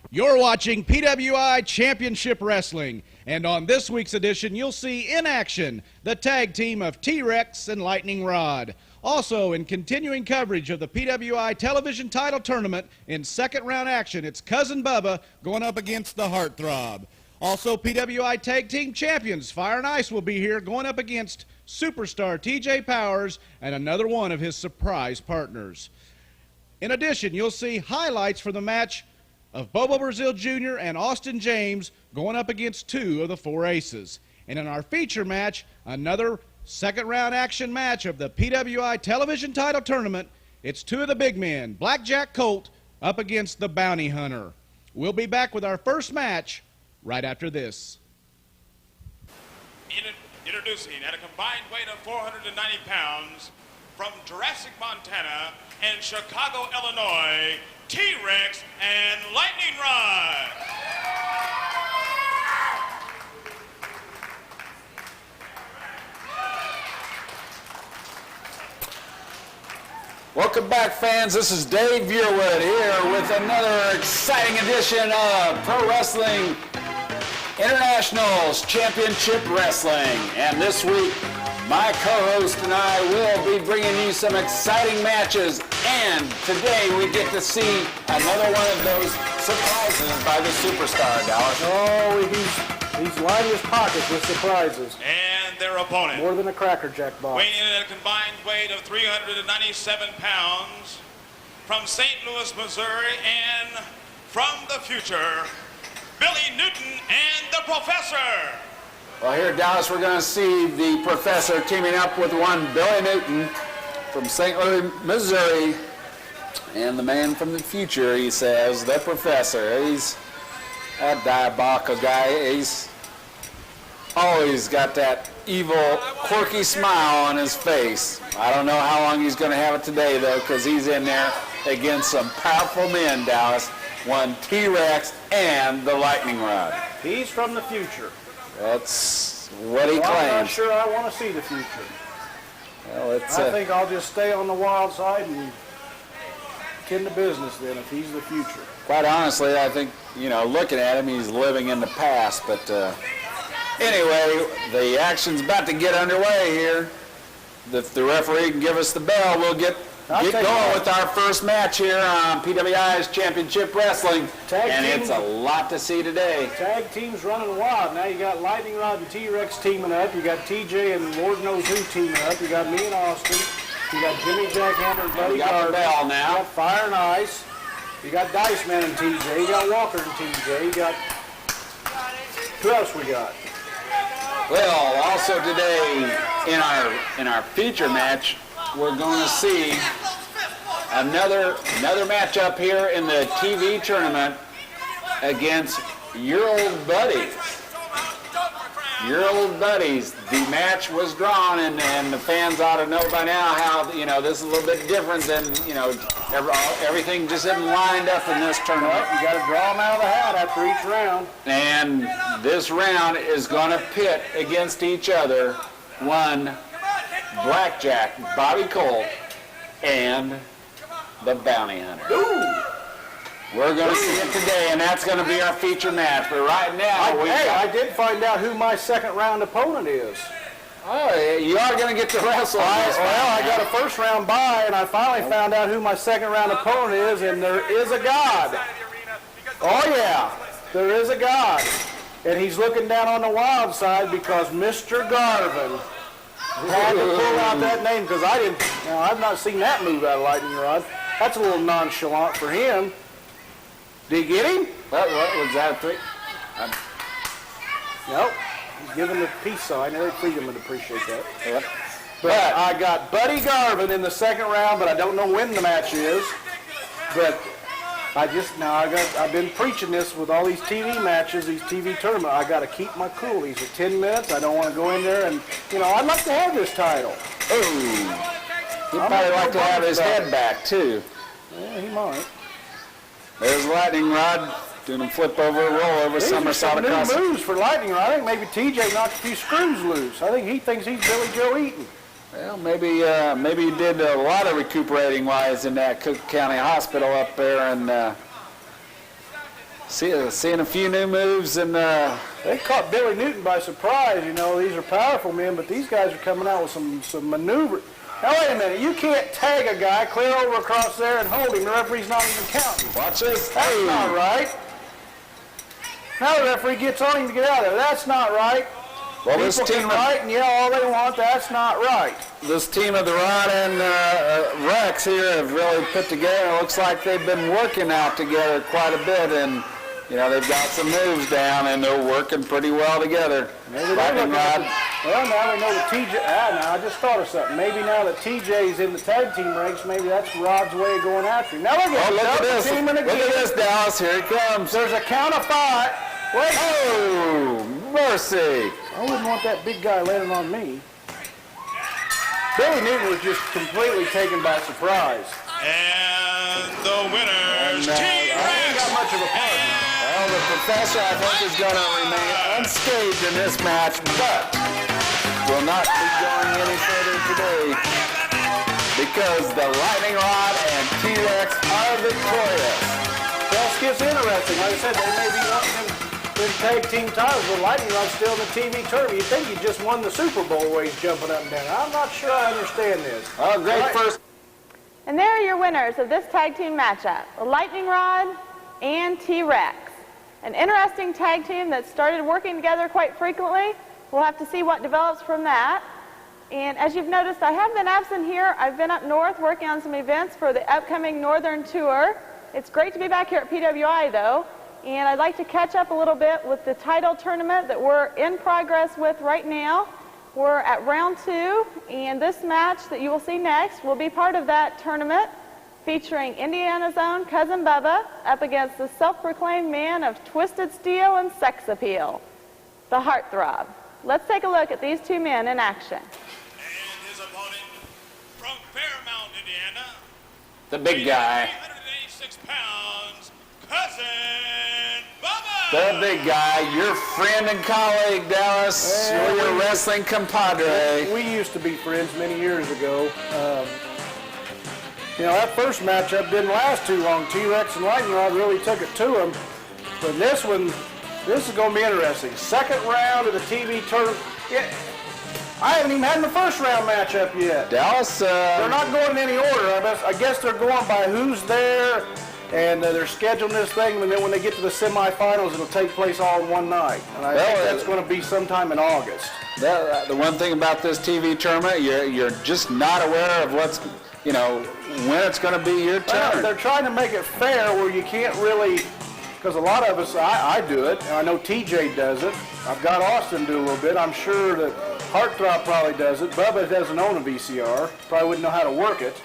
You're watching PWI Championship Wrestling, and on this week's edition, you'll see in action the tag team of T-Rex and Lightning Rod. Also, in continuing coverage of the PWI television title tournament, in second round action, it's Cousin Bubba going up against the Throb. Also, PWI Tag Team Champions Fire and Ice will be here going up against Superstar TJ Powers and another one of his surprise partners. In addition, you'll see highlights from the match of Bobo Brazil Jr. and Austin James going up against two of the four aces. And in our feature match, another second round action match of the PWI television title tournament, it's two of the big men, Blackjack Colt up against the Bounty Hunter. We'll be back with our first match right after this. Introducing at a combined weight of 490 pounds from Jurassic, Montana and Chicago, Illinois, T-Rex and Lightning Rod. Welcome back, fans. This is Dave Yearwood here with another exciting edition of Pro Wrestling International's Championship Wrestling. And this week, my co-host and I will be bringing you some exciting matches. And today we get to see another one of those surprises by the Superstar, Dallas. Oh, he's lining his pockets with surprises. And their opponent, more than a Cracker Jack box. weighing in at a combined weight of 397 pounds from St. Louis, Missouri, and from the future, Billy Newton and the Professor. Well, here at Dallas, we're going to see the Professor teaming up with one Billy Newton from St. Louis, Missouri, and the man from the future, he says, the Professor. He's a diabolical guy. He's always got that evil, quirky smile on his face. I don't know how long he's going to have it today, though, because he's in there against some powerful men, Dallas. One T-Rex and the Lightning Rod. He's from the future. That's what he well, claims. I'm not sure I want to see the future. Well, it's, I think I'll just stay on the wild side and get into business then if he's the future. Quite honestly, I think, you know, looking at him, he's living in the past. But anyway, the action's about to get underway here. If the referee can give us the bell, we'll get going with our first match here on PWI's Championship Wrestling. And it's a lot to see today. Tag teams running wild. Now you got Lightning Rod and T-Rex teaming up. You got TJ and Lord knows who teaming up. You got me and Austin. You got Jimmy Jackhammer and Buddy Garza. You got the bell now. You got Fire and Ice. You got Diceman and TJ. You got Walker and TJ. You got... Who else we got? Well, also today in our feature match, we're going to see another matchup here in the TV tournament against your old buddies. Your old buddies. The match was drawn, and the fans ought to know by now how, you know, this is a little bit different than, you know, everything just isn't lined up in this tournament. You got to draw them out of the hat after each round. And this round is going to pit against each other one Blackjack, Bobby Colt, and the Bounty Hunter. Ooh. We're going to see it today, and that's going to be our feature match. But right now, I did find out who my second round opponent is. Oh, you are going to get to wrestle. I got a first round bye, and I finally found out who my second round opponent is, and there is a God. Oh yeah, there is a God, and he's looking down on the wild side because Mr. Garvin had to pull out that name because I've not seen that move out of Lightning Rod. That's a little nonchalant for him. Did you get him? What was that? Nope. He's giving the peace sign. I think Freedom would appreciate that. Yep. But I got Buddy Garvin in the second round, but I don't know when the match is. But I've been preaching this with all these TV matches, these TV tournaments. I got to keep my cool. These are 10 minutes. I don't want to go in there and, you know, I'd like to have this title. Oh. He'd probably like to have his head back, too. Yeah, he might. There's Lightning Rod doing a flip over, roll over, somersault across. New moves for Lightning Rod. I think maybe TJ knocked a few screws loose. I think he thinks he's Billy Joe Eaton. Well, maybe he did a lot of recuperating wise in that Cook County Hospital up there in Seeing a few new moves, and they caught Billy Newton by surprise. You know, these are powerful men, but these guys are coming out with some maneuver. Now wait a minute, you can't tag a guy clear over across there and hold him. The referee's not even counting. watch this. That's not right. Now the referee gets on him to get out of there. That's not right. Well, this People team can write and yell all they want. That's not right. This team of the Rod and Rex here have really put together. It looks like they've been working out together quite a bit, and you know they've got some moves down, and they're working pretty well together. Maybe Lightning Rod. Well, now they know that TJ. Now I just thought of something. Maybe now that TJ's in the tag team ranks, maybe that's Rod's way of going after him. Now look at this. Look at this, Dallas. Here he comes. There's a count of 5. Wait. Oh, mercy. I wouldn't want that big guy landing on me. Billy Newton was just completely taken by surprise. And the winners, I ain't got much of a partner. Well, the Professor, I think, is going to remain unscathed in this match, but will not be going any further today because the Lightning Rod and T-Rex are victorious. Well, it gets interesting. Like I said, they may be wanting him in tag team titles, but Lightning Rod's still in the TV tournament. You'd think he just won the Super Bowl where he's jumping up and down. I'm not sure I understand this. Oh, great first. And there are your winners of this tag team matchup, the Lightning Rod and T-Rex. An interesting tag team that started working together quite frequently. We'll have to see what develops from that. And as you've noticed, I have been absent here. I've been up north working on some events for the upcoming Northern Tour. It's great to be back here at PWI, though. And I'd like to catch up a little bit with the title tournament that we're in progress with right now. We're at round 2, and this match that you will see next will be part of that tournament, featuring Indiana's own Cousin Bubba up against the self-proclaimed man of twisted steel and sex appeal, the Heartthrob. Let's take a look at these two men in action. And his opponent from Fairmount, Indiana, The big guy. 386 pounds, Cousin Bubba. The big guy, your friend and colleague, Dallas. Well, You're your wrestling compadre. We used to be friends many years ago. You know, that first matchup didn't last too long. T-Rex and Lightning Rod really took it to him. But this one, this is going to be interesting. Second round of the TV tournament. Yeah, I haven't even had the first round matchup yet. Dallas, They're not going in any order. I guess they're going by who's there, and they're scheduling this thing, and then when they get to the semifinals, it'll take place all in one night. And I think that's going to be sometime in August. the one thing about this TV tournament, you're just not aware of what's, you know, when it's going to be your turn. They're trying to make it fair where you can't really, because a lot of us, I do it, and I know TJ does it. I've got Austin do a little bit. I'm sure that Heartthrob probably does it. Bubba doesn't own a VCR. Probably wouldn't know how to work it.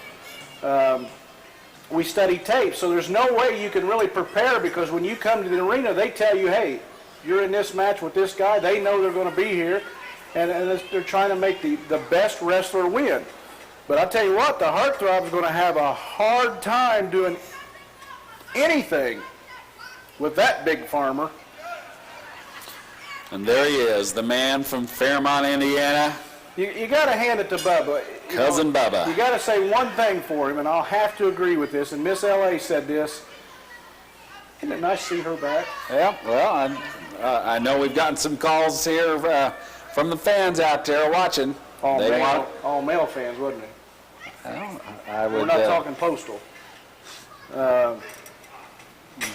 We study tape, so there's no way you can really prepare, because when you come to the arena, they tell you, hey, you're in this match with this guy. They know they're going to be here, and they're trying to make the best wrestler win. But I'll tell you what, the Heartthrob is going to have a hard time doing anything with that big farmer. And there he is, the man from Fairmont, Indiana. You got to hand it to Bubba. Cousin Bubba. You got to say one thing for him, and I'll have to agree with this, and Miss L.A. said this. Isn't it nice to see her back? Yeah, well, I know we've gotten some calls here from the fans out there watching. All male fans, wasn't it? I would, We're not talking postal.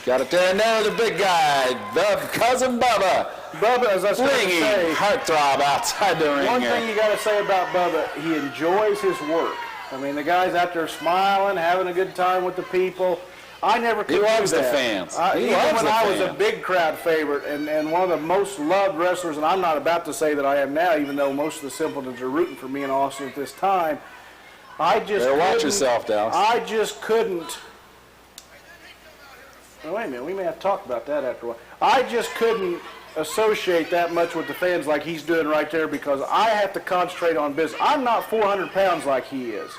Got it there now, the big guy, the Cousin Bubba. Bubba, as I was going to Ringing say, Heartthrob outside the ring. one thing you got to say about Bubba, he enjoys his work. I mean, the guy's out there smiling, having a good time with the people. I never could He do loves the that. fans. Even when I was a big crowd favorite and one of the most loved wrestlers, and I'm not about to say that I am now, even though most of the simpletons are rooting for me in Austin at this time, I just Better watch couldn't- yourself, Dallas. I just couldn't. Well, wait a minute, we may have to talk about that after a while. I just couldn't associate that much with the fans like he's doing right there, because I have to concentrate on business. I'm not 400 pounds like he is.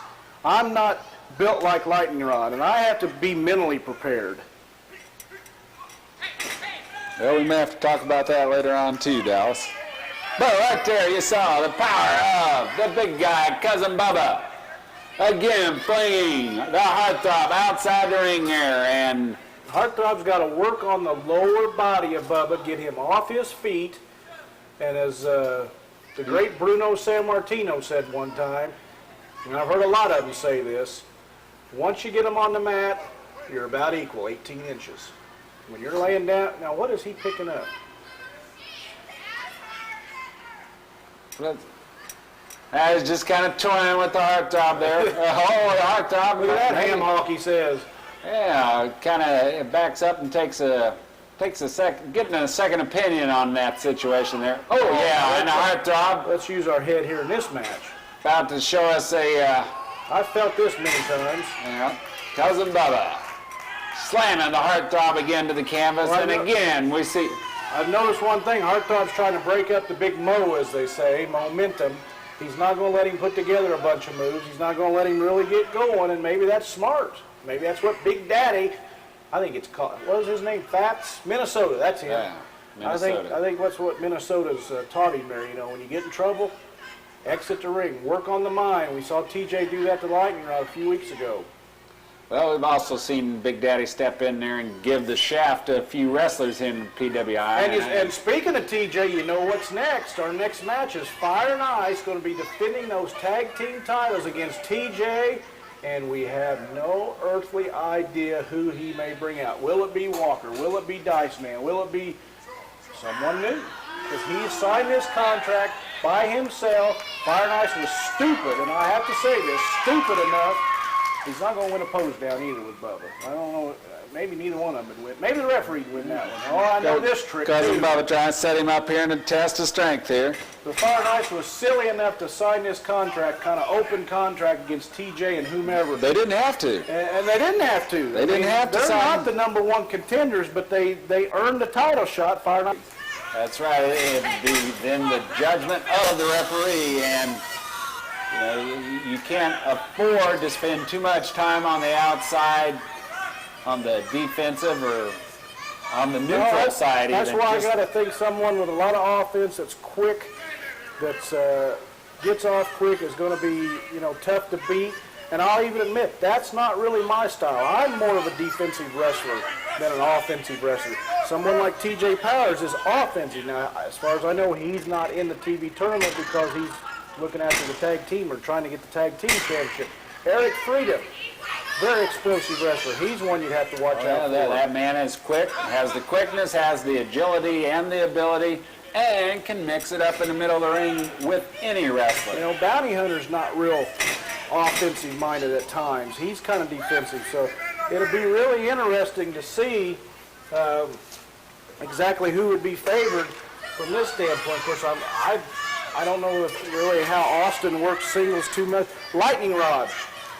I'm not built like Lightning Rod, and I have to be mentally prepared. Well, we may have to talk about that later on too, Dallas. But right there you saw the power of the big guy, Cousin Bubba. Again, flinging the Heartthrob outside the ring here, and Heartthrob's got to work on the lower body of Bubba, get him off his feet, and as the great Bruno Sammartino said one time, and I've heard a lot of them say this, once you get them on the mat, you're about equal, 18 inches. When you're laying down, now what is he picking up? I was just kind of toying with the heartthrob there. The heartthrob. Look at that ham hawk, he says. Yeah, kind of backs up and getting a second opinion on that situation there. Oh yeah, and a heartthrob. Let's use our head here in this match. About to show us a. I've felt this many times. Yeah, Cousin Bubba slamming the heartthrob again to the canvas, and again we see. I've noticed one thing. Heartthrob's trying to break up the big mo, as they say, momentum. He's not going to let him put together a bunch of moves. He's not going to let him really get going, and maybe that's smart. Maybe that's what Big Daddy, I think it's called, what was his name? Fats? Minnesota, that's him. Yeah, Minnesota. I think that's what Minnesota's taught him there. You know, when you get in trouble, exit the ring, work on the mind. We saw TJ do that to Lightning Rod a few weeks ago. Well, we've also seen Big Daddy step in there and give the shaft to a few wrestlers in PWI. And speaking of TJ, you know what's next. Our next match is Fire and Ice going to be defending those tag team titles against TJ, and we have no earthly idea who he may bring out. Will it be Walker? Will it be Diceman? Will it be someone new? Because he signed this contract by himself. Fire and Ice was stupid, and I have to say this, stupid enough. He's not going to win a pose down either with Bubba. I don't know. Maybe neither one of them would win. Maybe the referee would win that one. Oh, I know this trick, Cousin Bubba trying to set him up here and to test his strength here. The Fire and Ice was silly enough to sign this contract, kind of open contract against TJ and whomever. They didn't have to. And they didn't have to. They didn't have to They're sign. not the #1 contenders, but they earned the title shot, Fire and Ice. That's right. Then the judgment of the referee, and you know, you can't afford to spend too much time on the outside, on the defensive or on the neutral side. That's why I got to think someone with a lot of offense that's quick, that's gets off quick, is going to be, you know, tough to beat. And I'll even admit that's not really my style. I'm more of a defensive wrestler than an offensive wrestler. Someone like TJ Powers is offensive. Now, as far as I know, he's not in the TV tournament because he's looking after the tag team or trying to get the tag team championship. Eric Frieda, very explosive wrestler. He's one you'd have to watch out for. That man is quick, has the quickness, has the agility and the ability, and can mix it up in the middle of the ring with any wrestler. You know, Bounty Hunter's not real offensive-minded at times. He's kind of defensive, so it'll be really interesting to see exactly who would be favored from this standpoint. Of course, I don't know if really how Austin works singles too much. Lightning Rod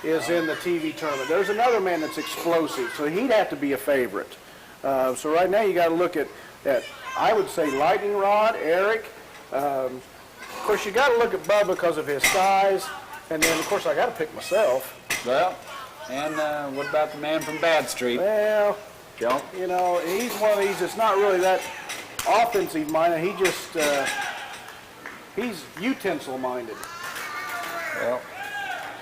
is in the TV tournament. There's another man that's explosive, so he'd have to be a favorite. So right now you got to look at I would say Lightning Rod, Eric. Of course, you got to look at Bubba because of his size, and then of course I got to pick myself. Well, and what about the man from Bad Street? Well, Joe? you know, he's one of these that's not really that offensive minded. He just he's utensil minded. Well,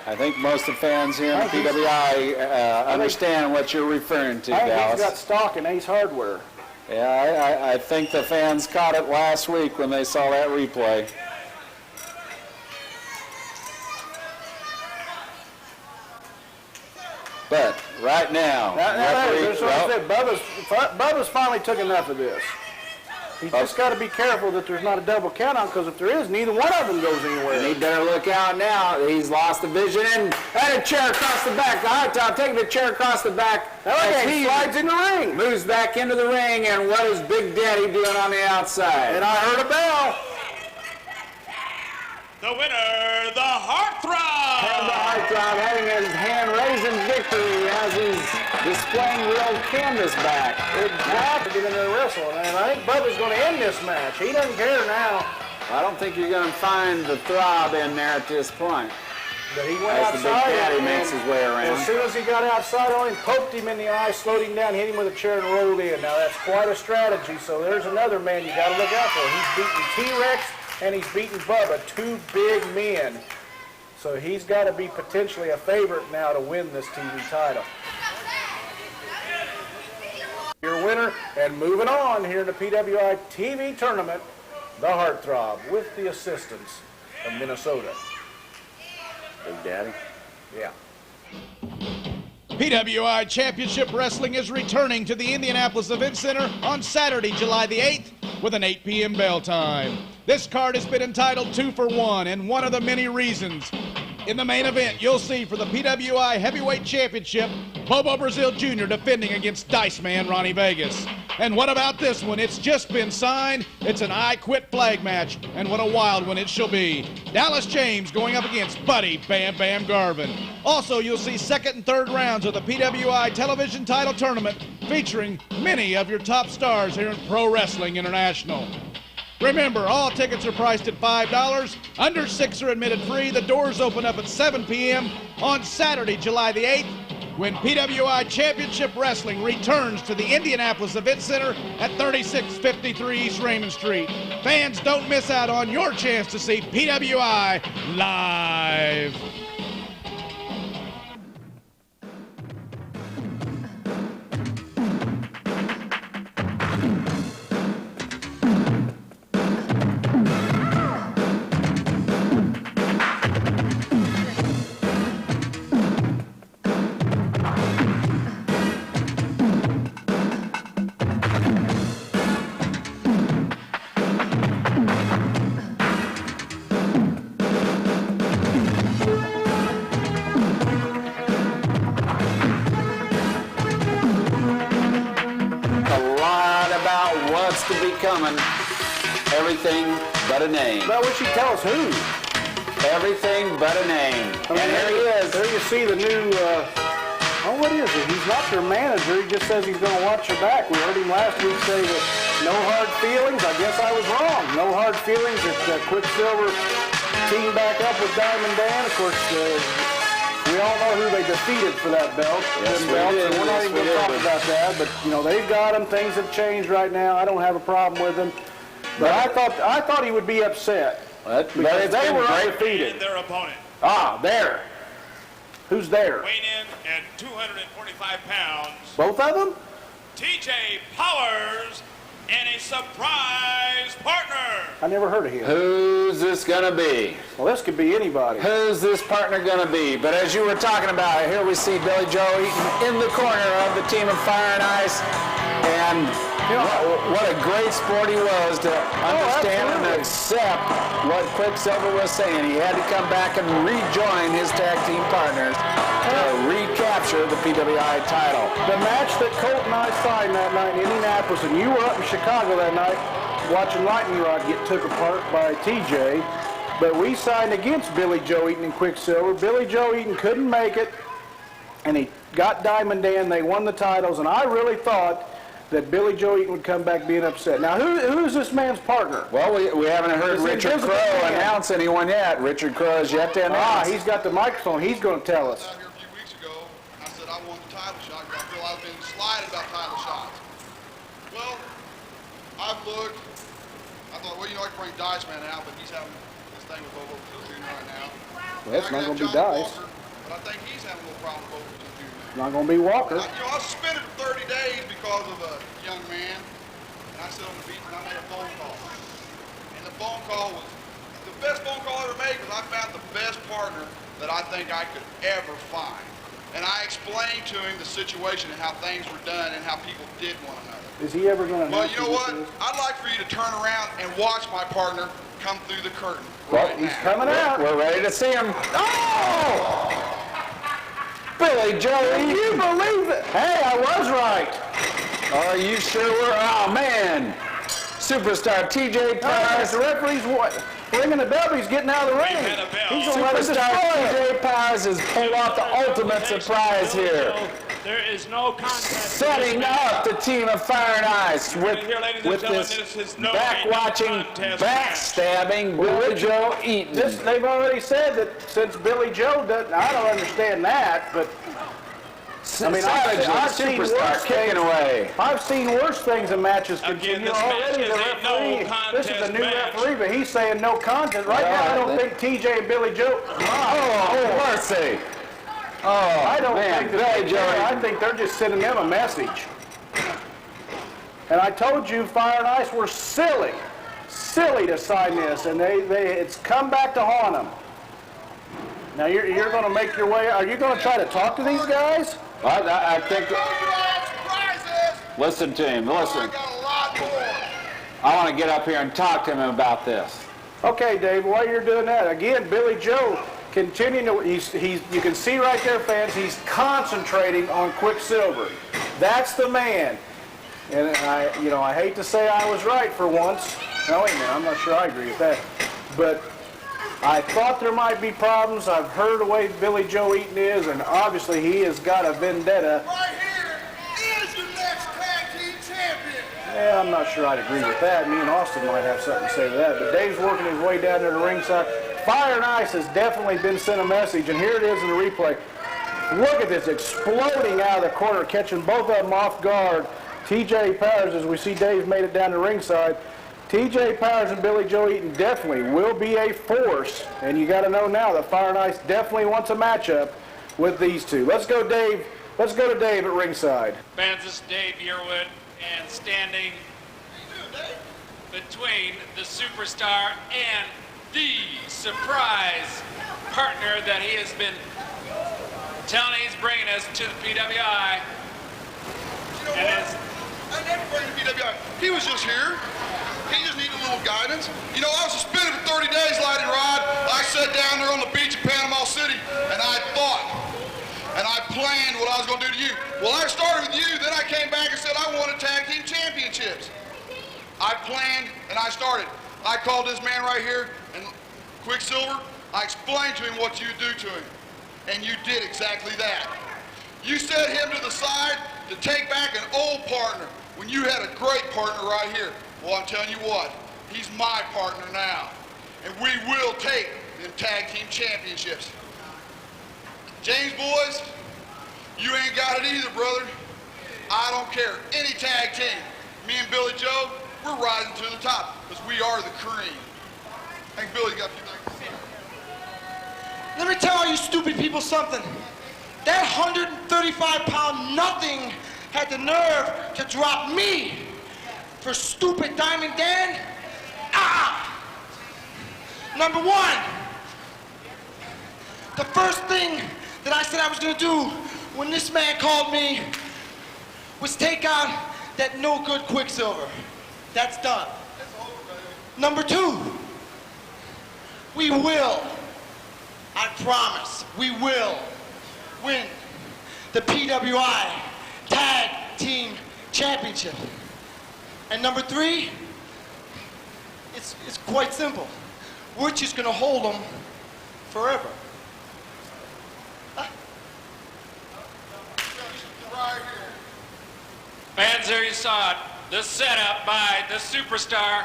I think most of the fans here in PWI understand what you're referring to, Dallas. He's got stock in Ace Hardware. Yeah, I think the fans caught it last week when they saw that replay. But right now, Bubba's finally took enough of this. He's just got to be careful that there's not a double count on, because if there is, neither one of them goes anywhere. And he better look out now. He's lost the vision and a chair across the back. The hot top taking the chair across the back. As he slides in the ring. Moves back into the ring, and what is Big Daddy doing on the outside? And I heard a bell. The winner, the Heartthrob. And the Heartthrob having his hand raised in victory as he's displaying the old canvas back. Exactly. Get in there and wrestle. And I think Bubba's going to end this match. He doesn't care now. I don't think you're going to find the Throb in there at this point. But he went as outside. The Big Daddy makes his way around. As soon as he got outside on him, poked him in the eye, slowed him down, hit him with a chair, and rolled in. Now, that's quite a strategy. So there's another man you got to look out for. He's beaten T-Rex and he's beaten Bubba, two big men. So he's got to be potentially a favorite now to win this TV title. winner. And moving on here in the PWI TV tournament, the Heartthrob with the assistance of Minnesota. Big Daddy. Yeah. PWI Championship Wrestling is returning to the Indianapolis Event Center on Saturday, July the 8th with an 8 p.m. bell time. This card has been entitled 2 for 1, and one of the many reasons. In the main event, you'll see for the PWI Heavyweight Championship, Bobo Brazil Jr. defending against Diceman Ronnie Vegas. And what about this one? It's just been signed. It's an I Quit flag match, and what a wild one it shall be. Dallas James going up against Buddy Bam Bam Garvin. Also, you'll see second and third rounds of the PWI television title tournament featuring many of your top stars here in Pro Wrestling International. Remember, all tickets are priced at $5. Under 6 are admitted free. The doors open up at 7 p.m. on Saturday, July the 8th, when PWI Championship Wrestling returns to the Indianapolis Event Center at 3653 East Raymond Street. Fans, don't miss out on your chance to see PWI live. To be coming, everything but a name. Well, would you tell us who? Everything but a name. And there he is. There you see the new, what is it? He's not your manager. He just says he's going to watch your back. We heard him last week say that no hard feelings. I guess I was wrong. No hard feelings. It's Quicksilver team back up with Diamond Dan. Of course, we all know who they defeated for that belt. Yes, we did. So we're not even going to talk about that. But, you know, they've got him. Things have changed right now. I don't have a problem with him. But I thought he would be upset. Because they were undefeated. And their opponent. Ah, there. Who's there? Weighing in at 245 pounds. Both of them? TJ Powers and a surprise partner. I never heard of him. Who's this gonna be? Well, this could be anybody. Who's this partner gonna be? But as you were talking about, here we see Billy Joe Eaton in the corner of the team of Fire and Ice. And what a great sport he was to understand and accept what Quicksilver was saying. He had to come back and rejoin his tag team partners to recapture the PWI title. The match that Colt and I signed that night in Indianapolis, and you were up in Chicago that night watching Lightning Rod get took apart by TJ, but we signed against Billy Joe Eaton and Quicksilver. Billy Joe Eaton couldn't make it, and he got Diamond Dan. They won the titles, and I really thought that Billy Joe Eaton would come back being upset. Now, who's this man's partner? Well, we haven't heard Richard Crow announce anyone yet. Richard Crow is yet to announce. He's got the microphone. He's going to tell us. Out here a few weeks ago, I said I want the title shot because I feel I've been slighted about title shots. Well, I've looked. I thought, well, you know, I can bring Diceman out, but he's having this thing with Bobo Jr. right now. Well, that's not going to be Johnnie Dice. Walker, but I think he's having a little problem with Bobo Jr. Not going to be Walker. I was suspended for 30 days because of a young man, and I sit on the beach and I made a phone call. And the phone call was the best phone call I ever made because I found the best partner that I think I could ever find. And I explained to him the situation and how things were done and how people did one another. Is he ever going to? Well, you know what? I'd like for you to turn around and watch my partner come through the curtain. Well, he's coming out. We're ready to see him. Oh! Billy Joe Eaton. Can you believe it? Hey, I was right. Are you sure we're? Oh, man. Superstar TJ Powers. The referee's ringing the bell. He's getting out of the ring. had a bell. He's going to let us Superstar destroy it. TJ Powers has pulled off the ultimate surprise here. There is no contest. Setting up the team of Fire and Ice with this back-watching, backstabbing Billy Joe Eaton. They've already said that since Billy Joe doesn't, I don't understand that, but I mean, I've seen worse kicking away. I've seen worse things in matches. Again, You know, this match already is the a referee, no this is a contest new match. referee, but he's saying no contest. Right now, I don't think TJ and Billy Joe. Oh, mercy. Oh, I don't man, think that Billy Joe I Eaton. think they're just sending them a message. And I told you Fire and Ice were silly to sign this, and it's come back to haunt them. Now you're going to make your way. Are you going to try to talk to these guys? Well, I think. Listen to him. Listen. I want to get up here and talk to him about this. Okay, Dave. While you're doing that, again, Billy Joe continuing to. You can see right there, fans. He's concentrating on Quicksilver. That's the man. And I hate to say I was right for once. No, wait a minute, I'm not sure I agree with that. But I thought there might be problems. I've heard the way Billy Joe Eaton is, and obviously he has got a vendetta. Right here is your next tag team champion. Yeah, I'm not sure I'd agree with that. Me and Austin might have something to say to that. But Dave's working his way down to the ringside. Fire and Ice has definitely been sent a message, and here it is in the replay. Look at this, exploding out of the corner, catching both of them off guard. TJ Powers, as we see Dave made it down to ringside. TJ Powers and Billy Joe Eaton definitely will be a force, and you got to know now that Fire and Ice definitely wants a matchup with these two. Let's go, Dave. Let's go to Dave at ringside. Fans, this is Dave Yearwood, and standing between the superstar and the surprise partner that he has been telling he's bringing us to the PWI. I never bring the PWI. He was just here. He just needed a little guidance. You know, I was suspended for 30 days, Lightning Rod. I sat down there on the beach in Panama City, and I thought, and I planned what I was going to do to you. Well, I started with you, then I came back and said I wanted tag team championships. I planned, and I started. I called this man right here, and Quicksilver, I explained to him what you do to him, and you did exactly that. You set him to the side to take back an old partner when you had a great partner right here. Well, I'm telling you what, he's my partner now, and we will take them tag team championships. James, boys, you ain't got it either, brother. I don't care. Any tag team, me and Billy Joe, we're rising to the top because we are the cream. I think Billy's got a few things to say. Let me tell all you stupid people something. That 135-pound nothing had the nerve to drop me for stupid Diamond Dan. Number one, the first thing that I said I was gonna do when this man called me was take out that no good Quicksilver. That's done. Number two, we will, I promise, we will win the PWI Tag Team Championship. And number three, it's quite simple. We're just gonna hold them forever. Fans, there you saw it. The setup by the superstar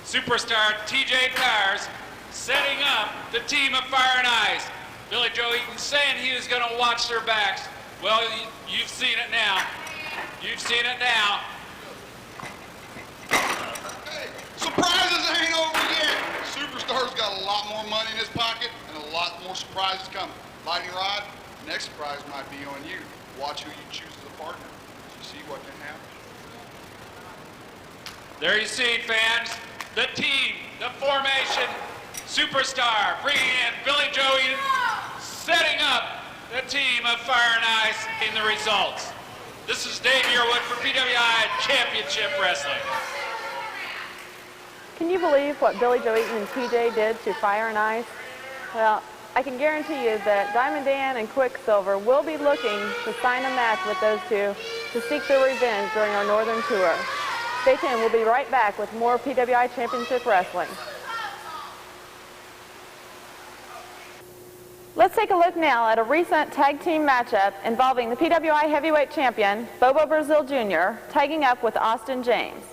TJ Powers, setting up the team of Fire and Ice. Billy Joe Eaton saying he was going to watch their backs. Well, you've seen it now. You've seen it now. Hey, surprises ain't over yet. Superstar's got a lot more money in his pocket and a lot more surprises coming. Lightning Rod, the next surprise might be on you. Watch who you choose as a partner. You see what can happen. There you see, fans, the team, the formation, superstar, bringing in Billy Joe Eaton, setting up the team of Fire and Ice in the results. This is Dave Yearwood for PWI Championship Wrestling. Can you believe what Billy Joe Eaton and TJ did to Fire and Ice? Well, I can guarantee you that Diamond Dan and Quicksilver will be looking to sign a match with those two to seek their revenge during our Northern Tour. Stay tuned. We'll be right back with more PWI Championship Wrestling. Let's take a look now at a recent tag team matchup involving the PWI Heavyweight Champion, Bobo Brazil Jr., tagging up with Austin James.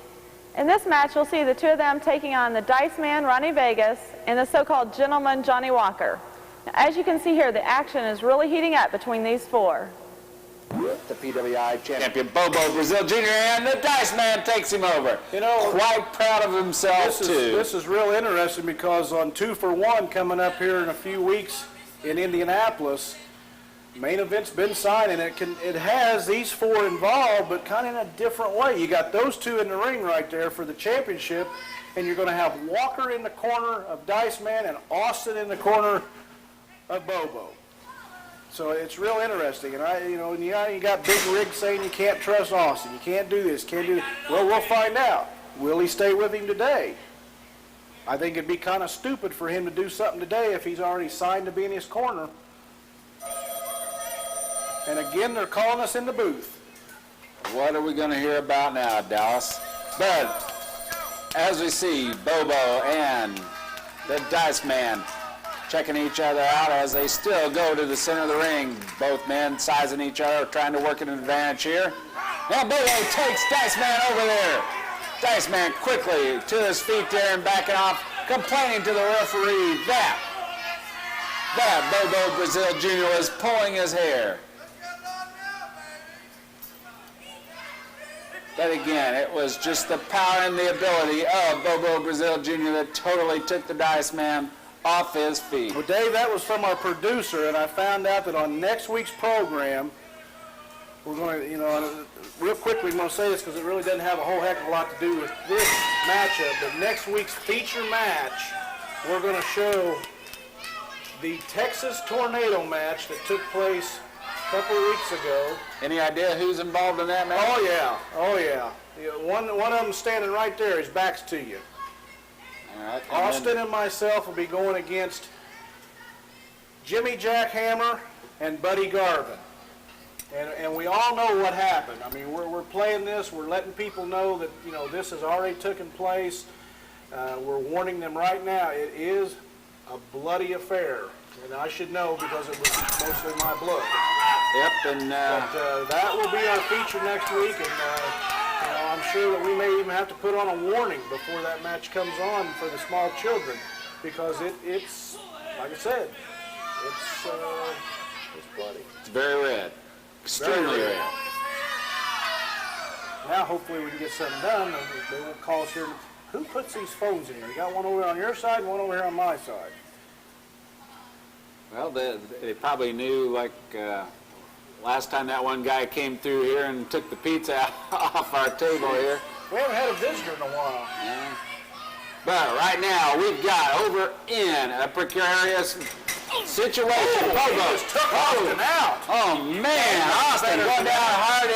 In this match, you'll see the two of them taking on the Diceman, Ronnie Vegas, and the so-called gentleman, Johnnie Walker. Now, as you can see here, the action is really heating up between these four. The PWI champion, Bobo Brazil Jr., and the Diceman takes him over. You know, quite proud of himself, too. This is real interesting because on 2 for 1 coming up here in a few weeks in Indianapolis, Main event's been signed, and it has these four involved, but kind of in a different way. You got those two in the ring right there for the championship, and you're going to have Walker in the corner of Diceman and Austin in the corner of Bobo. So it's real interesting. And you got Big Rig saying you can't trust Austin, you can't do this, can't do that. Well, we'll find out. Will he stay with him today? I think it'd be kind of stupid for him to do something today if he's already signed to be in his corner. And again, they're calling us in the booth. What are we going to hear about now, Dallas? But as we see Bobo and the Diceman checking each other out as they still go to the center of the ring. Both men sizing each other, trying to work an advantage here. Now Bobo takes Diceman over there. Diceman quickly to his feet there and backing off, complaining to the referee that Bobo Brazil Jr. was pulling his hair. But again, it was just the power and the ability of Bobo Brazil Jr. that totally took the Diceman off his feet. Well, Dave, that was from our producer, and I found out that on next week's program, we're going to, real quickly, I'm going to say this because it really doesn't have a whole heck of a lot to do with this matchup, but next week's feature match, we're going to show the Texas Tornado match that took place a couple of weeks ago. Any idea who's involved in that match? Oh, yeah. One of them standing right there, his back's to you. All right, Austin and myself will be going against Jimmy Jackhammer and Buddy Garvin. And we all know what happened. I mean, we're playing this. We're letting people know that, this has already taken place. We're warning them right now. It is a bloody affair. And I should know because it was mostly my blood. Yep, and but that will be our feature next week. And I'm sure that we may even have to put on a warning before that match comes on for the small children, because it's like I said, it's bloody. It's very red, extremely red. Now hopefully we can get something done. They won't call us here. Who puts these phones in here? You got one over on your side and one over here on my side. Well, they probably knew, like, last time that one guy came through here and took the pizza off our table here. We haven't had a visitor in a while. Yeah. But right now, we've got over in a precarious situation. Bobo just took Austin out. Oh, man. Austin going down hard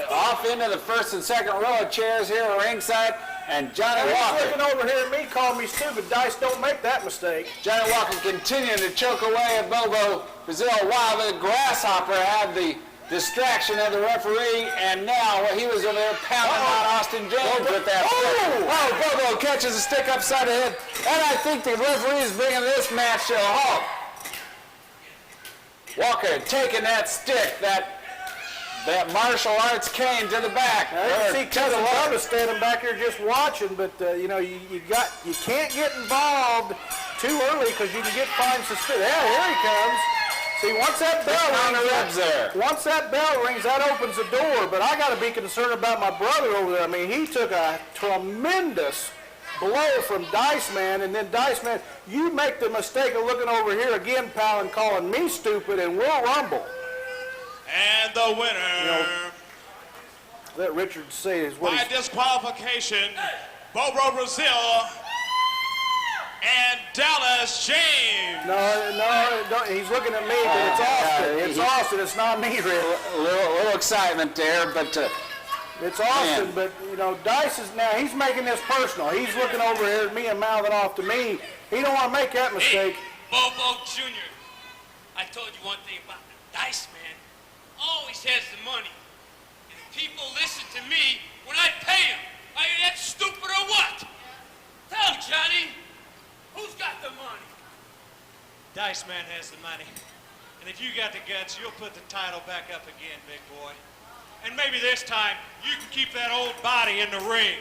off into the first and second row of chairs here at ringside. And Johnnie Walker. He's looking over here at me, calling me stupid. Dice, don't make that mistake. Johnnie Walker continuing to choke away at Bobo Brazil while the Grasshopper had the distraction of the referee, and now he was over there pounding on Austin James with that stick. Oh, Bobo catches a stick upside the head, and I think the referee is bringing this match to a halt. Walker taking that stick, that martial arts cane to the back. Now, you see Cousin Bubba standing back here just watching, but you can't get involved too early because you can get fined suspended. Yeah, here he comes. See, once that bell rings, that opens the door. But I got to be concerned about my brother over there. I mean, he took a tremendous blow from Diceman, and then Diceman, you make the mistake of looking over here again, pal, and calling me stupid, and we'll rumble. And the winner, let Richard say is what by disqualification, Bobo Brazil and Dallas James. No, he's looking at me, but it's Austin. It's Austin. It's not me, Rick. A little excitement there, but it's Austin. Man. But Dice is now. He's making this personal. He's looking over here at me and mouthing off to me. He don't want to make that mistake. Hey, Bobo Jr. I told you one thing about the Dice Man. Always has the money. And people listen to me when I pay them. Are you that stupid or what? Tell him, Johnny. Who's got the money? Diceman has the money. And if you got the guts, you'll put the title back up again, big boy. And maybe this time, you can keep that old body in the ring.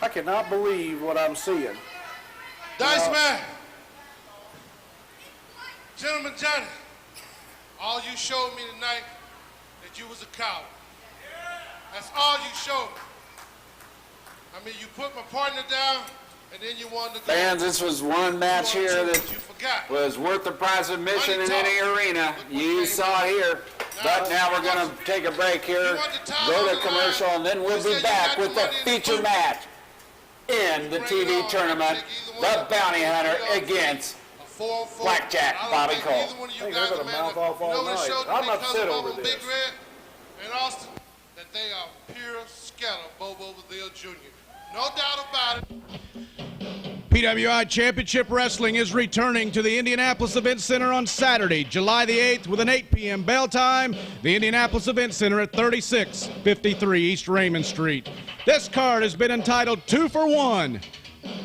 I cannot believe what I'm seeing. Diceman. Gentleman Johnny, all you showed me tonight that you was a coward. That's all you showed me. I mean, you put my partner down, And then you wanted to go. Fans, this was one match here that was worth the price of admission in any arena. You saw it here. But now we're going to take a break here, go to commercial, and then we'll be back with the feature match in the TV tournament, the Bounty Hunter against Blackjack, Bobby Colt. I think they're going to mouth off all night. I'm upset over this. And Austin, that they are pure scatter Bobo Jr. No doubt about it. PWI Championship Wrestling is returning to the Indianapolis Event Center on Saturday, July the 8th with an 8 p.m. bell time. The Indianapolis Event Center at 3653 East Raymond Street. This card has been entitled 2 for 1.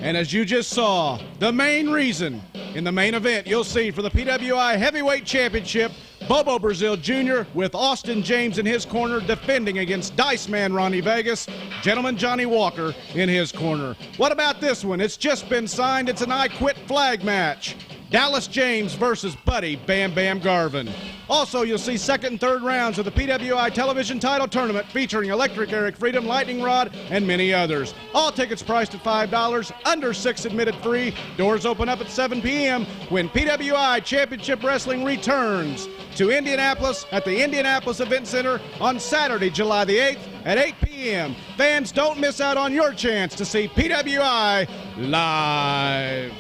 And as you just saw, the main reason in the main event you'll see for the PWI Heavyweight Championship, Bobo Brazil Jr. with Austin James in his corner defending against Diceman Ronnie Vegas, Gentleman Johnnie Walker in his corner. What about this one? It's just been signed. It's an I Quit flag match. Dallas James versus Buddy Bam Bam Garvin. Also, you'll see second and third rounds of the PWI television title tournament featuring Electric Eric Freedom, Lightning Rod, and many others. All tickets priced at $5, under 6 admitted free. Doors open up at 7 p.m. when PWI Championship Wrestling returns to Indianapolis at the Indianapolis Event Center on Saturday, July the 8th at 8 p.m. Fans, don't miss out on your chance to see PWI live.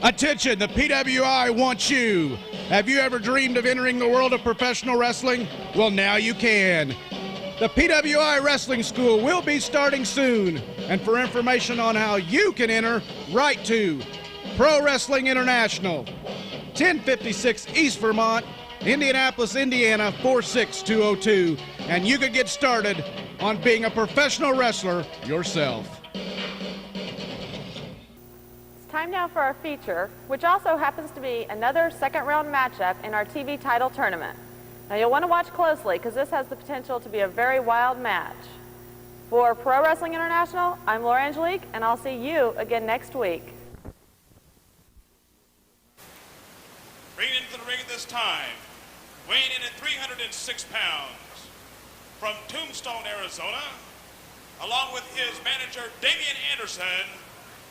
Attention, the PWI wants you. Have you ever dreamed of entering the world of professional wrestling? Well, now you can. The PWI Wrestling School will be starting soon. And for information on how you can enter, write to Pro Wrestling International, 1056 East Vermont, Indianapolis, Indiana, 46202. And you can get started on being a professional wrestler yourself. Time now for our feature, which also happens to be another second round matchup in our TV title tournament. Now you'll want to watch closely because this has the potential to be a very wild match. For Pro Wrestling International, I'm Laura Angelique, and I'll see you again next week. Bringing into the ring at this time, weighing in at 306 pounds, from Tombstone, Arizona, along with his manager, Damien Anderson,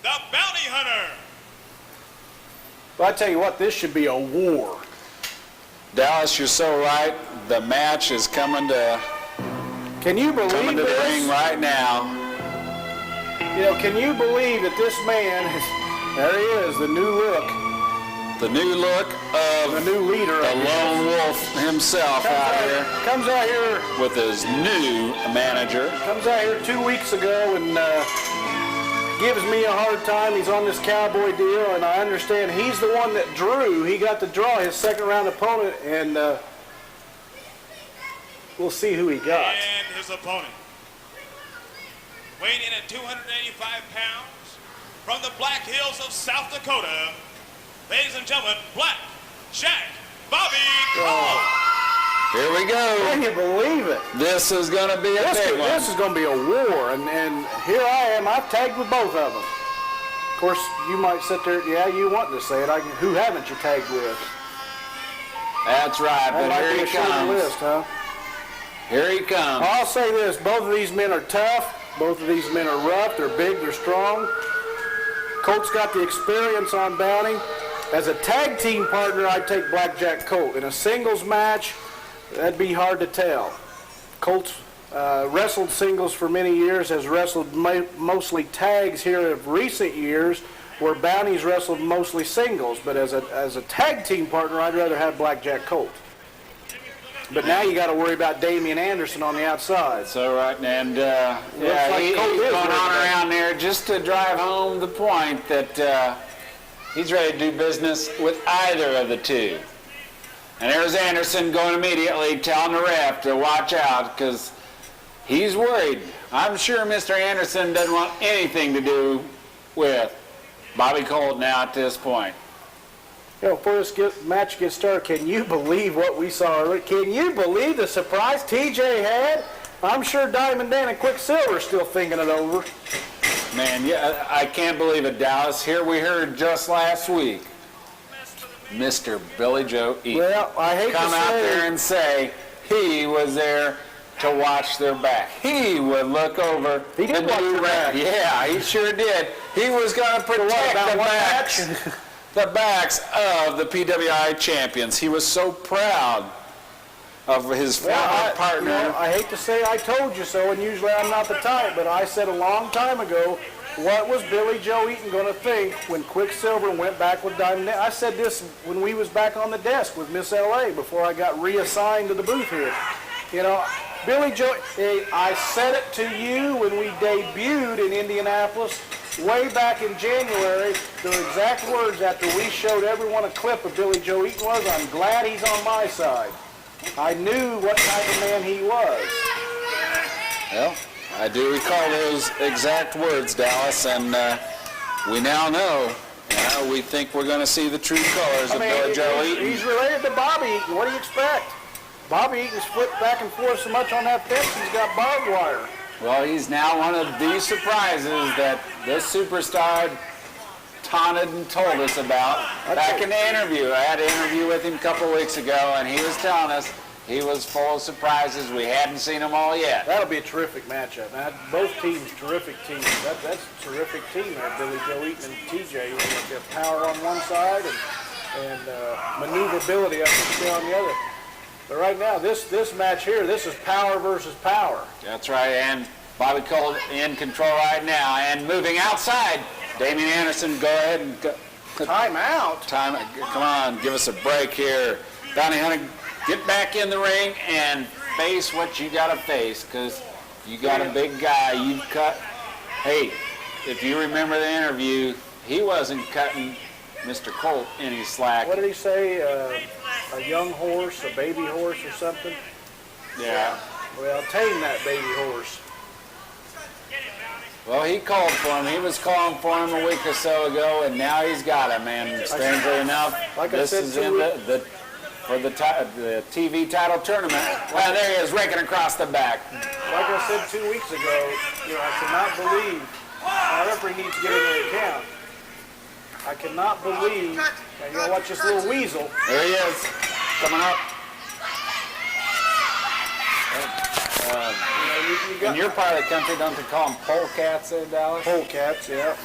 the Bounty Hunter. Well, I tell you what, this should be a war. Dallas, you're so right. The match is coming to Can you believe the this? ring right now. You know, can you believe that this man is, there he is, the new look. The new look of the new leader. The lone wolf himself comes out here with his new manager. Comes out here 2 weeks ago and gives me a hard time. He's on this cowboy deal, and I understand he's the one that drew. He got to draw his second round opponent, and we'll see who he got. And his opponent, weighing in at 285 pounds, from the Black Hills of South Dakota, ladies and gentlemen, Blackjack Bobby Colt. Here we go. Can you believe it? This is going to be a big one. This is going to be a war, and here I am. I've tagged with both of them. Of course, you might sit there, yeah, you want to say it. Who haven't you tagged with? That's right, but here he comes. List, huh? Here he comes. I'll say this, both of these men are tough. Both of these men are rough. They're big, they're strong. Colt's got the experience on Bounty. As a tag team partner, I'd take Blackjack Colt. In a singles match, that'd be hard to tell. Colt's wrestled singles for many years, has wrestled mostly tags here of recent years, where Bounty's wrestled mostly singles. But as a tag team partner, I'd rather have Blackjack Colt. But now you got to worry about Damien Anderson on the outside. So right, and like he's Colt going on around there just to drive home the point that he's ready to do business with either of the two. And there's Anderson going immediately telling the ref to watch out because he's worried. I'm sure Mr. Anderson doesn't want anything to do with Bobby Colt now at this point. You know, before this match gets started, can you believe what we saw earlier? Can you believe the surprise TJ had? I'm sure Diamond Dan and Quicksilver are still thinking it over. Man, yeah, I can't believe it, Dallas. Here we heard just last week Mr. Billy Joe Eaton. Well, I hate come to out say, there and say he was there to watch their back. He would look over. He did watch their back. Yeah, he sure did. He was going to protect the backs of the PWI champions. He was so proud of his former partner. You know, I hate to say I told you so, and usually I'm not the type, but I said a long time ago, what was Billy Joe Eaton going to think when Quicksilver went back with Diamond? I said this when we was back on the desk with Miss LA before I got reassigned to the booth here. You know, Billy Joe, I said it to you when we debuted in Indianapolis way back in January. The exact words after we showed everyone a clip of Billy Joe Eaton was, I'm glad he's on my side. I knew what type of man he was. Well, I do recall those exact words, Dallas, and we now know. We think we're going to see the true colors of Billy Joe Eaton. He's related to Bobby Eaton. What do you expect? Bobby Eaton's flipped back and forth so much on that fence, he's got barbed wire. Well, he's now one of the surprises that this superstar taunted and told us about back in the interview. I had an interview with him a couple of weeks ago, and he was telling us he was full of surprises. We hadn't seen them all yet. That'll be a terrific matchup. Now, both teams, terrific teams. That's a terrific team there, Billy Joe Eaton and TJ. With their power on one side and maneuverability on the other. But right now, this match here, this is power versus power. That's right, and Bobby Colt in control right now, and moving outside. Damien Anderson, go ahead and go. Time out. Come on, give us a break here. Bounty Hunter, get back in the ring and face what you got to face, because you got a big guy. You cut. Hey, if you remember the interview, he wasn't cutting Mr. Colt any slack. What did he say? A young horse, a baby horse or something? Yeah. Well, tame that baby horse. Well, he called for him. He was calling for him a week or so ago, and now he's got him. And strangely enough, this is in for the TV title tournament. Well, there he is, raking across the back. Like I said 2 weeks ago, I cannot believe. Our referee needs to get into the account. I cannot believe. And you know, watch this little weasel. There he is, coming up. In your part of the country, don't they call them polecats there, Dallas? Polecats, yeah.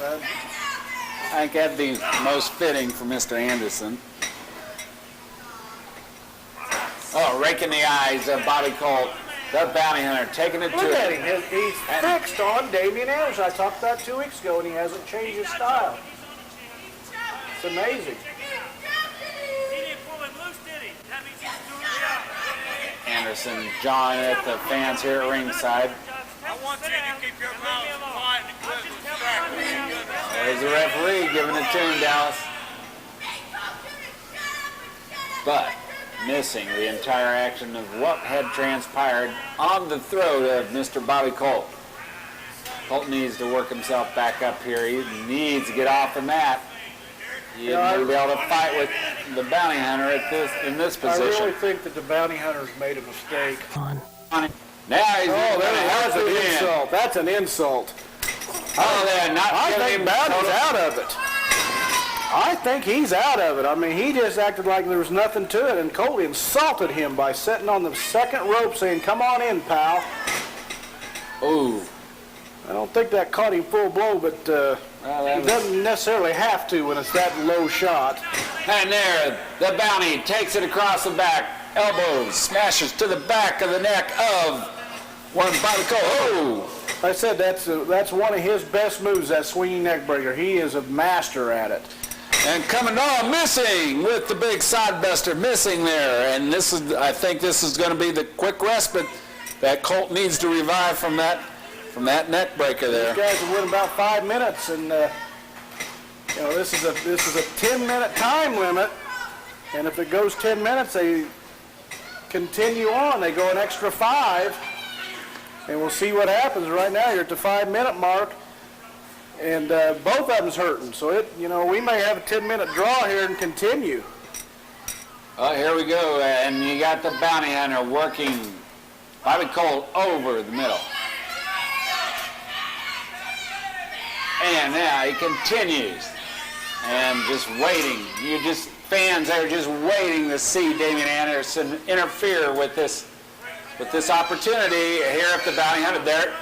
I think that'd be most fitting for Mr. Anderson. Oh, raking the eyes of Bobby Colt, the bounty hunter, taking it to him. Look at him. He's fixed on Damien Anderson. I talked about 2 weeks ago, and he hasn't changed his style. It's amazing. Anderson, John at the fans here at ringside. I want you to keep your mouth quiet and quit distracting. There's the referee giving it to him, Dallas. But missing the entire action of what had transpired on the throat of Mr. Bobby Colt. Colt needs to work himself back up here. He needs to get off the mat. He isn't going to be able to fight with the bounty hunter in this position. I really think that the bounty hunter's made a mistake. Now he's that's an insult. That's an insult. I think Bounty's out of it. I think he's out of it. I mean, he just acted like there was nothing to it, and Colt insulted him by sitting on the second rope saying, "Come on in, pal." Ooh. I don't think that caught him full blow, but he doesn't necessarily have to when it's that low shot. And there, the bounty takes it across the back. Elbows, smashes to the back of the neck of one Bobby Colt. Oh! I said that's one of his best moves, that swinging neck breaker. He is a master at it. And coming on, missing with the big side buster, missing there. And I think this is going to be the quick respite that Colt needs to revive from that neck breaker there. These guys have went about 5 minutes, and this is a 10-minute time limit. And if it goes 10 minutes, they continue on. They go an extra 5, and we'll see what happens. Right now, you're at the 5-minute mark, and both of them's hurting. So we may have a 10-minute draw here and continue. Oh, here we go, and you got the bounty hunter working Bobby Colt over the middle. And now he continues. And and just waiting. Fans are just waiting to see Damien Anderson interfere with this opportunity here at the bounty hunter. There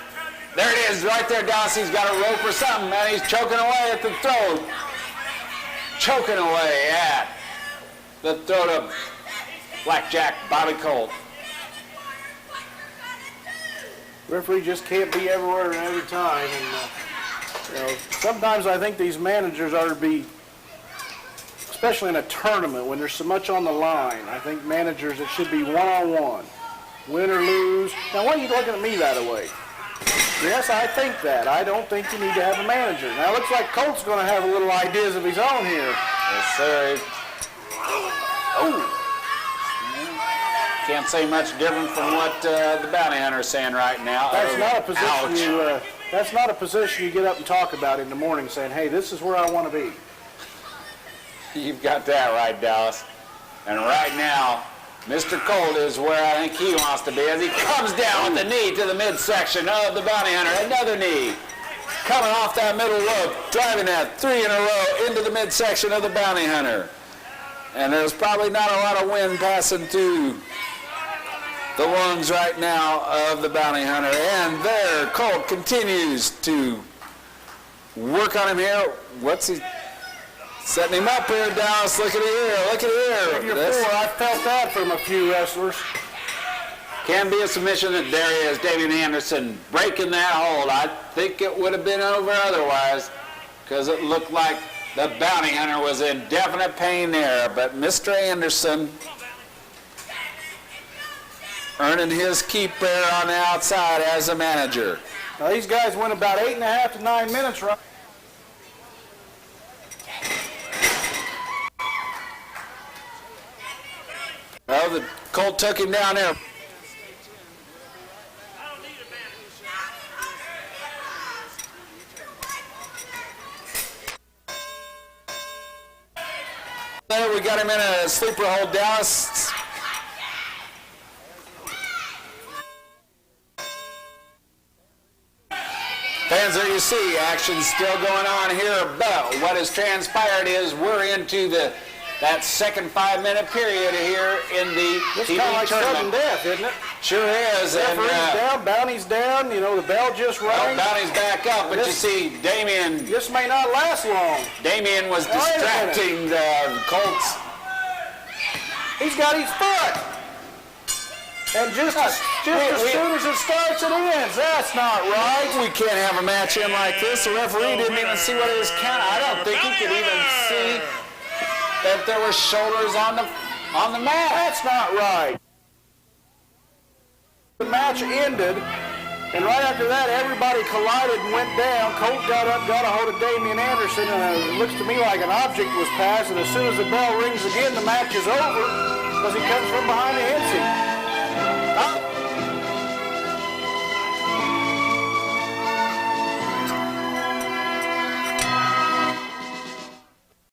it is, right there, Dallas. He's got a rope or something, man. He's choking away at the throat. Choking away at the throat of Blackjack Bobby Colt. Referee just can't be everywhere and every time. And, sometimes I think these managers ought to be, especially in a tournament when there's so much on the line, I think managers, it should be one-on-one, win or lose. Now, why are you looking at me that way? Yes, I think that. I don't think you need to have a manager. Now, it looks like Colt's going to have a little ideas of his own here. Yes, sir. Oh! Can't say much different from what the bounty hunter is saying right now. That's not a position that's not a position you get up and talk about in the morning saying, hey, this is where I want to be. You've got that right, Dallas. And right now, Mr. Colt is where I think he wants to be as he comes down with the knee to the midsection of the bounty hunter. Another knee coming off that middle rope, driving that 3 in a row into the midsection of the bounty hunter. And there's probably not a lot of wind passing through the lungs right now of the bounty hunter. And there, Colt continues to work on him here. What's he setting him up here, Dallas? Look at here, look at here. I felt that from a few wrestlers. Can be a submission that there he is, Damien Anderson breaking that hold. I think it would have been over otherwise because it looked like the bounty hunter was in definite pain there. But Mr. Anderson earning his keep there on the outside as a manager. Now these guys went about 8.5 to 9 minutes, right? Well, the Colt took him down there. There, we got him in a sleeper hold, Dallas. Fans, there you see, action still going on here, but what has transpired is we're into that second 5-minute period here in the TV kind of like tournament. sudden death, isn't it? Sure is. Referee's down, bounty's down, the bell just rang. Well, bounty's back up, but you see Damien. This may not last long. Damien was distracting the Colts. He's got his foot. And just as soon as it starts, it ends. That's not right. We can't have a match in like this. The referee didn't even see what it was counting. I don't think he could even see that there were shoulders on the mat. That's not right. The match ended, and right after that, everybody collided and went down. Colt got up, got a hold of Damien Anderson, and it looks to me like an object was passed, and as soon as the bell rings again, the match is over because he comes from behind and hits him.